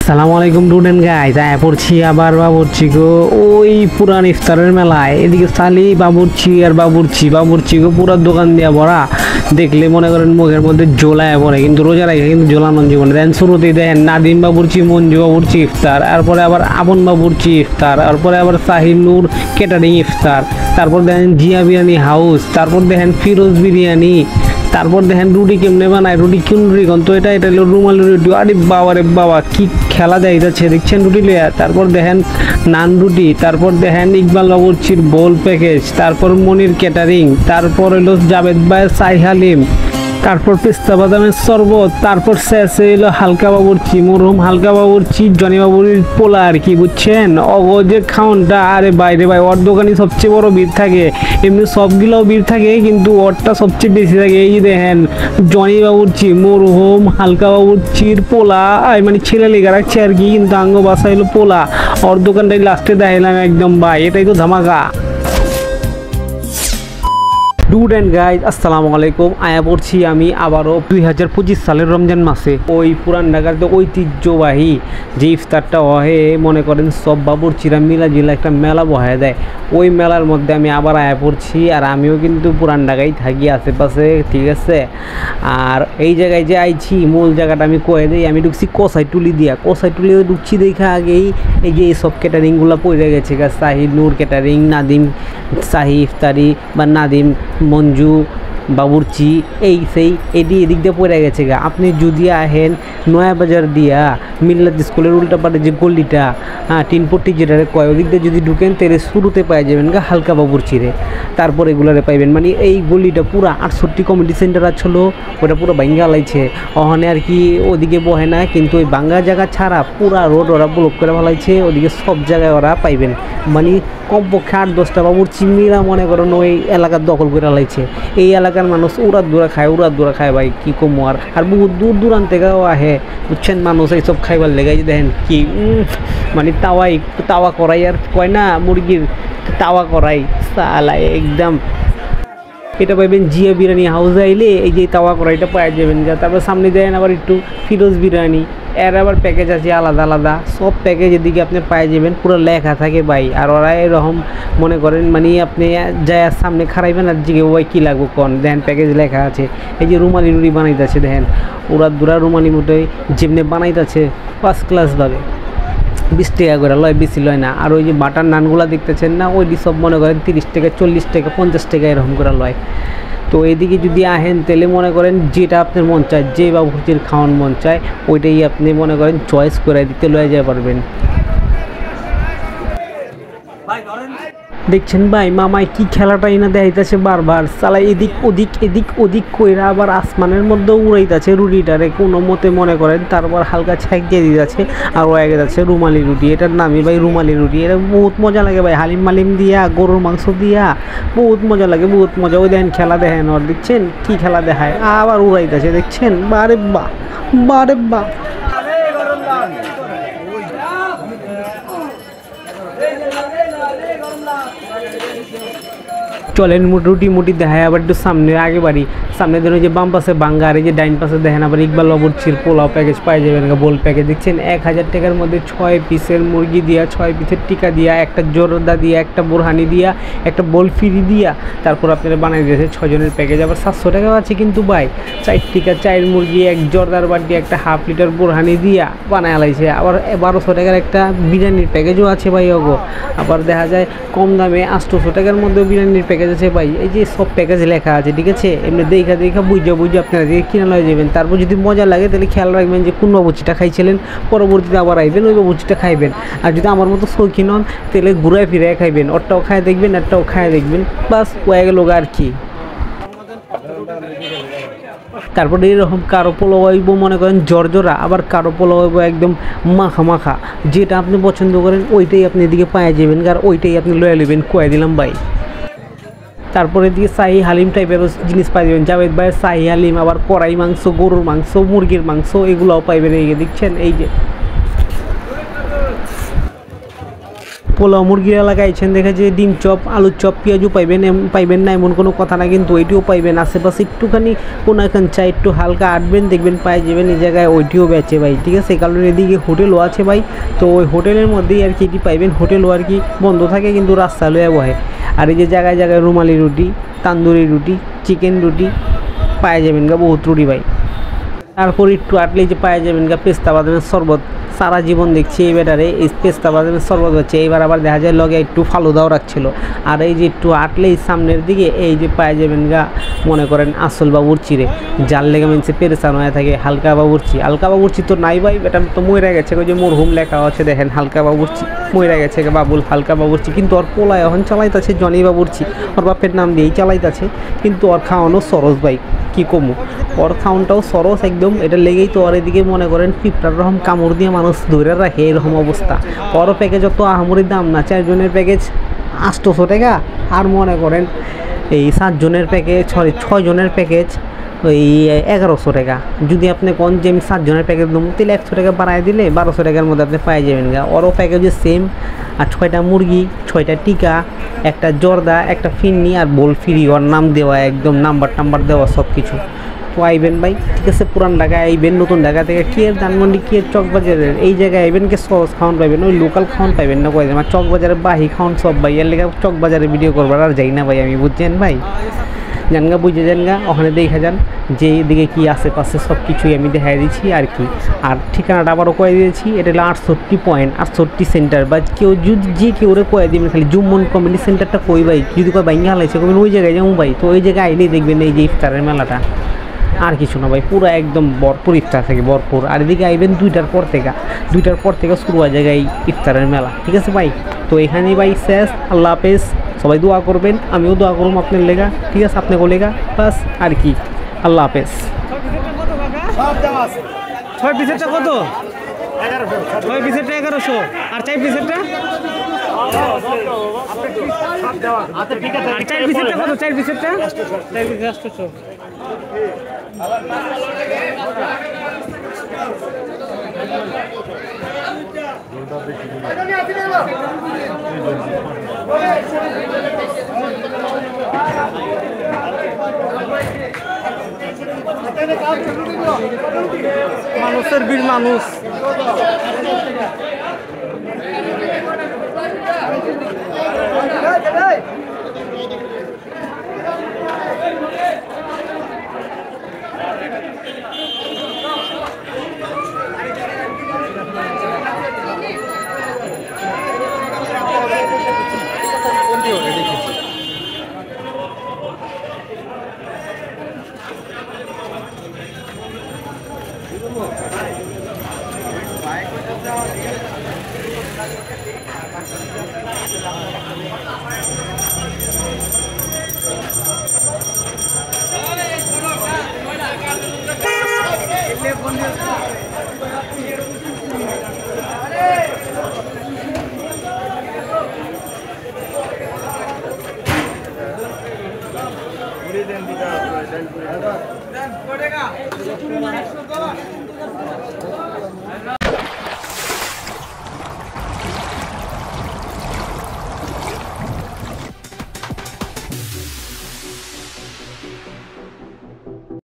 সালামু আলাইকুম student guys, পড়ছি আবার বাবুর্চি গো ওই পুরান ইফতারের মেলায়। এদিকে সালি বাবুর্চি আর বাবুর্চি গো পুরা দোকান দিয়া ভরা। দেখলে মনে করেন মুখের মধ্যে জ্বলায় পড়ে, কিন্তু রোজা রাখে কিন্তু জ্বলানো জীবনে। দেন শুরুতেই দেখেন নাদিম বাবুর্চি, মঞ্জু বাবুর্চি ইফতার, তারপরে আবার আপন বাবুর্চি ইফতার, তারপরে আবার সাহির নূর ক্যাটারিং ইফতার, তারপর দেখেন জিয়া বিরিয়ানি হাউস, তারপর দেখেন ফিরোজ বিরিয়ানি, তারপর দেখেন রুটি কেমনে বানায়, রুটি কোন রুটি কোন তো এটা হলো রুমালি রুটি। আরে বাবা রে বাবা, কি খেলা দেয় যাচ্ছে দেখছেন রুটি লিয়া। তারপর দেখেন নান রুটি, তারপর দেখেন ইকবাল বাবুর্চির বোল প্যাকেজ, তারপর মনির ক্যাটারিং, তারপর হলো জাভেদ ভাইয়ের সাই হালিম, তারপর পেস্তা বাদামের শরবত, তারপর শেষে এলো হালকা বাবুর্চি, মরহুম হালকা বাবুর্চি জনি বাবুর পোলা আর কি, বুঝছেন অগজের খাওনটা। আরে বাইরে ভাই, ওর দোকানে সবচেয়ে বড় ভিড় থাকে, এমনি সবগুলোও ভিড় থাকে কিন্তু ওরটা সবচেয়ে বেশি থাকে। এই দেখেন জনি বাবুর্চি, মরহুম হালকা বাবুর্চির পোলা, মানে ছেলে লেখা রাখছে আর কি, কিন্তু আঙ্গ বাসা হলো পোলা। ওর দোকানটাই লাস্টে দেখাইলাম একদম ভাই, এটাই তো ধামাকা। স্টুডেন্ট গাইজ আসসালামু আলাইকুম, আয়া পড়ছি আমি আবারও 2025 সালের রমজান মাসে। ওই পুরান ঢাকার তো ঐতিহ্যবাহী যে ইফতারটা হয়, মনে করেন সব বাবুর্চিরা মিলা জিলা একটা মেলা বহায় দেয়, ওই মেলার মধ্যে আমি আবার আয়া পড়ছি। আর আমিও কিন্তু পুরান ঢাকায় থাকি আশেপাশে, ঠিক আছে। আর এই জায়গায় যে আইছি, মূল জায়গাটা আমি কয়ে দিই, আমি ঢুকছি কসাইটুলি ঢুকছি দেখা আগেই এই যে এইসব ক্যাটারিংগুলো পড়ে গেছে, সাহির নূর ক্যাটারিং, নাদিম শাহি ইফতারি বা নাদিম মঞ্জু বাবুর্চি, এই সেই এদিক দিয়ে পড়ে গেছে গা। আপনি যদি আহেন নয়া বাজার দিয়া মিল্লাত স্কুলের উল্টা পাটে যে গল্লিটা, টিনপট্টি যেটা কয়, ওদিক দিয়ে যদি ঢুকেন তাহলে শুরুতে পাই যাবেন গা হালকা বাবুর্চিরে, তারপর এগুলারে পাইবেন। মানে এই গল্লিটা পুরা 68 কমিউনিটি সেন্টার আসলো, ওটা পুরো ভাঙ্গা লাইছে ওখানে আর কি, ওদিকে বহে না, কিন্তু ওই ভাঙ্গা জায়গা ছাড়া পুরা রোড ওরা ব্লক করে ফেলাইছে, ওদিকে সব জায়গায় ওরা পাইবেন। মানে কমপক্ষে 8-10টা বাবুর্চি মিলা মনে করেন ওই এলাকার দখল করে লাইছে। এই এলাকার মানুষ উড়াদ দূরা খায় ভাই, কি কমো। আর বহুত দূর দূরান্ত থেকেও আহে, বুঝছেন, মানুষ এইসব খাইবার লেগে। দেখেন কি মানে তাওয়া করাই আর কয় না মুরগির তাওয়া করাই সালা একদম। এটা পাইবেন জিয়া বিরিয়ানি হাউসে আইলে এই যে তাওয়া কড়াইটা পাওয়া যাবেন যা। তারপর সামনে দেন আবার একটু ফিরোজ বিরিয়ানি, এর আবার প্যাকেজ আছে আলাদা আলাদা, সব প্যাকেজ এদিকে আপনি পাই যাবেন, পুরো লেখা থাকে ভাই। আর ওরা এরকম মনে করেন মানে আপনি যায় সামনে খারাইবেন আর জিগে ভাই কী লাগবো কন, দেখেন প্যাকেজ লেখা আছে। এই যে রুমালি রুটি বানাইতেছে, দেখেন ওরা দুরা রুমালি মুটাই যেমনি বানাইতেছে ফার্স্ট ক্লাসভাবে, 20 টাকা করে লয়, বেশি লয় না। আর ওই যে বাটার নানগুলো দেখতেছেন না, ওই সব মনে করেন 30 টাকা, 40 টাকা, 50 টাকা এরকম করে লয়। তো এদিকে যদি আহেন তাহলে মনে করেন যেটা আপনার মন চায়, যে বাবুর্চির খাওয়ান মন চায়, ওইটাই আপনি মনে করেন চয়েস করে দিতে লয়ে যেতে পারবেন। দেখছেন ভাই মামাই কি খেলাটাই না দেখাইতেছে বারবার, সালা এদিক ওদিক কইরা আবার আসমানের মধ্যে উড়াইতেছে রুটিটারে কোনো মতে মনে করেন। তারপর হালকা ছ্যাঁক দিয়ে দিতেছে আর হয়ে যাচ্ছে রুমালি রুটি। এটার নামই ভাই রুমালি রুটি। এটা বহুত মজা লাগে ভাই, হালিম মালিম দিয়া, গরুর মাংস দিয়া, বহুত মজা লাগে, বহুত মজা। ওই দেখেন খেলা দেখেন, ওর দেখছেন কি খেলা দেখায়, আবার উড়াইতেছে দেখছেন, বারে বা। চলেন রুটি মুটি দেখায় আবার একটু সামনে আগে বাড়ি। সামনে ধরুন যে বাম পাশে বাঙ্গা, আর এই যে ডাইন পাশে দেখেন আবার ইকবাল বাবুর্চির পোলাও প্যাকেজ পাই যাবেন, বোল প্যাকেজ দেখছেন 1000 টাকার মধ্যে 6 পিসের মুরগি দিয়া, 6 পিসের টিকা দিয়া, একটা জোরদা দিয়া, একটা বোরহানি দিয়া, একটা বোল ফ্রি দিয়া, তারপর আপনারা বানিয়ে দিয়েছে 6 জনের প্যাকেজ। আবার 700 টাকাও আছে কিন্তু ভাই, 4 টিকা, 4 মুরগি, 1 জর্দার বাটি, একটা হাফ লিটার বোরহানি দিয়া বানায় আলাইছে। আবার 1200 টাকার একটা বিরিয়ানির প্যাকেজও আছে ভাই ওগো। আবার দেখা যায় কম দামে 800 টাকার মধ্যে বিরিয়ানির প্যাকেজ আছে ভাই। এই যে সব প্যাকেজ লেখা আছে, ঠিক আছে, এমনি দেখা বুঝে আপনারা কিনে লয়ে যাবেন। তারপর যদি মজা লাগে তাহলে খেয়াল রাখবেন যে কোন বাবুর্চিটা খাইছিলেন, পরবর্তীতে আবার আইবেন ওই বাবুর্চিটা খাইবেন। আর যদি আমার মতো শৌখিন হন তাহলে ঘুরায় ফিরে খাইবেন, ওরটাও খায় দেখবেন, একটাও খায় দেখবেন, বাস হয়ে গেল আর কি। তারপরে এরকম কারো পোলাও হইব মনে করেন জর্জরা, আবার কারো পোলাও হইব একদম মাখা, যেটা আপনি পছন্দ করেন ওইটাই আপনি এদিকে পায়ে যাবেন, আর ওইটাই আপনি লয়ে নেবেন, কয়ে দিলাম ভাই। তারপরে দিকে শাহি হালিম টাইপের জিনিস পাই যাবেন, জাভেদ ভাইয়ের শাহি হালিম, আবার কড়াই মাংস, গরুর মাংস, মুরগির মাংস, এগুলোও পাইবেন। এই দেখছেন এই যে পোলাও মুরগির এলাকায় আইছেন দেখে যে ডিম চপ আলুর চপ পেঁয়াজু পাইবেন না এমন কোনো কথা না, কিন্তু ওইটিও পাইবেন। আশেপাশে একটুখানি কোনো এখন চাই একটু হালকা আটবেন দেখবেন পাই যাবেন এই জায়গায় ওইটিও বেচে ভাই, ঠিক আছে। কারণ এদিকে হোটেলও আছে ভাই, তো ওই হোটেলের মধ্যেই আর কি এটি পাইবেন। হোটেলও আর কি বন্ধ থাকে কিন্তু রাস্তা লয়ে বহে। আর এই যে জায়গায় জায়গায় রুমালি রুটি, তান্দুরি রুটি, চিকেন রুটি পাওয়া যাবেন গা, বহুত রুটি ভাই। তারপর একটু আটলেই যে পাওয়া যাবেন গা পেস্তা বাদামের শরবত। সারা জীবন দেখছি এই বেটারে এই পেস্তা বাদামের শরবত হচ্ছে, এইবার আবার দেখা যায় লগে একটু ফালুদাও রাখছিল। আর এই যে একটু আটলেই সামনের দিকে এই যে পাওয়া যাবেন গা মনে করেন আসল বাবুর্চি রে, যার লেগে মেনছে পেরেসান হয়ে থাকে হালকা বাবুর্চি। হালকা বাবুর্চি তো নাই ভাই, এটা তো মরে গেছে, ওই যে মরহুম লেখা আছে দেখেন হালকা বাবুর্চি, মরে গেছে বাবুল হালকা বাবুর্চি। কিন্তু ওর পোলায় এখন চালাইতেছে জনি বাবুর্চি, ওর বাপের নাম দিয়েই চালাইতেছে। কিন্তু ওর খাওয়ানো সরস ভাই, কি কমু, ওর খাওয়ানটাও সরস একদম। এটা লেগেই তো ওর এদিকে মনে করেন পিঁপড়ার রকম কামড় দিয়ে মানুষ ধরে রাখে, এরকম অবস্থা। ওরও প্যাকেজ অত আহামরির দাম না, 4 জনের প্যাকেজ 800 টাকা। আর মনে করেন এই 7 জনের প্যাকেজ 6 জনের প্যাকেজ ওই 1100 টাকা। যদি আপনি কোন যে আমি 7 জনের প্যাকেজ দেবো তাহলে 100 টাকা বাড়ায় দিলে 1200 টাকার মধ্যে আপনি পাই যাবেন গা। ওরও প্যাকেজে সেম। আর 6টা মুরগি, 6টা টিকা, একটা জর্দা, একটা ফিন্নি আর বোল ফ্রি, ওর নাম দেওয়া একদম নাম্বার দেওয়া সব কিছু। তো আইবেন ভাই, ঠিক আছে। পুরান ঢাকা আইবেন, নতুন ঢাকা থেকে কিয়ের ধানমন্ডি কিয়ের চকবাজারের এই জায়গায় আইবেন কে সহজ খাওয়ান পাইবেন, ওই লোকাল খাওয়ান পাইবেন না। কয়ে আমার চকবাজারের বাহি খাওয়ান সব ভাই, এর লেগে চকবাজারে ভিডিও করবার আর যাই না ভাই আমি, বুঝছেন ভাই। জানগা বুঝে যানগা, ওখানে দেখা যান যে এদিকে কী আশেপাশে সব কিছুই আমি দেখাই দিচ্ছি আর কি। আর ঠিকানাটা আবারও কয়ে দিয়েছি, এটা হলো 68 পয়েন্ট 68 সেন্টার। বা কেউ যদি যে কেউ কয়ে দিবেন খালি জুম্মন কমিউনিটি সেন্টারটা কই ভাই, যদি কয় বাইঙ্গা হালাইছে কবেন ওই জায়গায় যাবো ভাই। তো ওই জায়গায় আইলেই দেখবেন এই যে ইফতারের মেলাটা, আর কিছু না ভাই, পুরো একদম ভরপুর ইফতার থেকে ভরপুর। আর এদিকে আইবেন 2টার পর থেকে শুরু হয়ে জায়গায় ইফতারের মেলা, ঠিক আছে ভাই। তো এখানেই ভাই শেষ, আল্লাহ হাফেজ। সবাই দোয়া করবেন, আমিও দোয়া করব আপনার লেগা, ঠিক আছে, আপনাকে লেগা বাস আর কি। আল্লাহ হাফেজ। 6 পিসেরটা কত? 6 পিসেরটা 1100 আর 4 পিসেরটা 4 পিসেরটা কত? 4 পিসেরটা 4 পিসের 800। মানুষের বীর মানুষ।